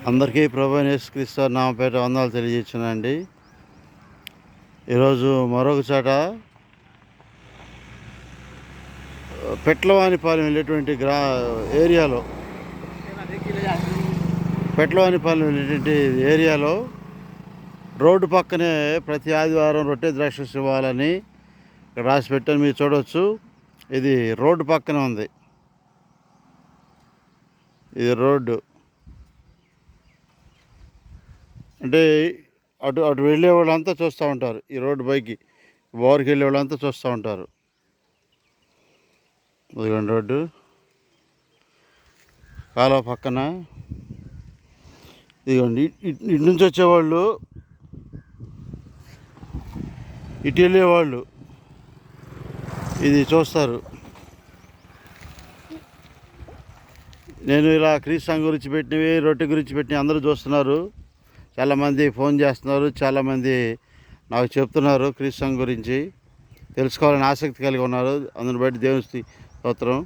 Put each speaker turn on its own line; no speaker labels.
అందరికీ ప్రభువైన యేసుక్రీస్తు నామపేట వందనాలు తెలియజేస్తున్నానండి. ఈరోజు మరొక చోట పెట్లవానిపాలెం వెళ్ళేటువంటి ఏరియాలో రోడ్డు పక్కనే ప్రతి ఆదివారం రొట్టె ద్రాక్ష ఇవ్వాలని ఇక్కడ రాసి పెట్టాను, మీరు చూడవచ్చు. ఇది రోడ్డు పక్కనే ఉంది. ఇది రోడ్డు అంటే అటు అటు వెళ్ళే వాళ్ళంతా చూస్తూ ఉంటారు. ఈ రోడ్డు పైకి బోర్కి వెళ్ళే వాళ్ళంతా చూస్తూ ఉంటారు. ఇదిగోండి రోడ్డు కాలువ పక్కన. ఇదిగోండి ఇటు నుంచి వచ్చేవాళ్ళు, ఇటు వెళ్ళేవాళ్ళు ఇది చూస్తారు. నేను ఇలా క్రీస్తు గురించి పెట్టినవి, రొట్టె గురించి పెట్టినవి అందరూ చూస్తున్నారు. చాలామంది ఫోన్ చేస్తున్నారు, చాలామంది నాకు చెప్తున్నారు క్రీస్తు గురించి తెలుసుకోవాలని ఆసక్తి కలిగి ఉన్నారు. అందుని బట్టి దేవుని స్తోత్రం.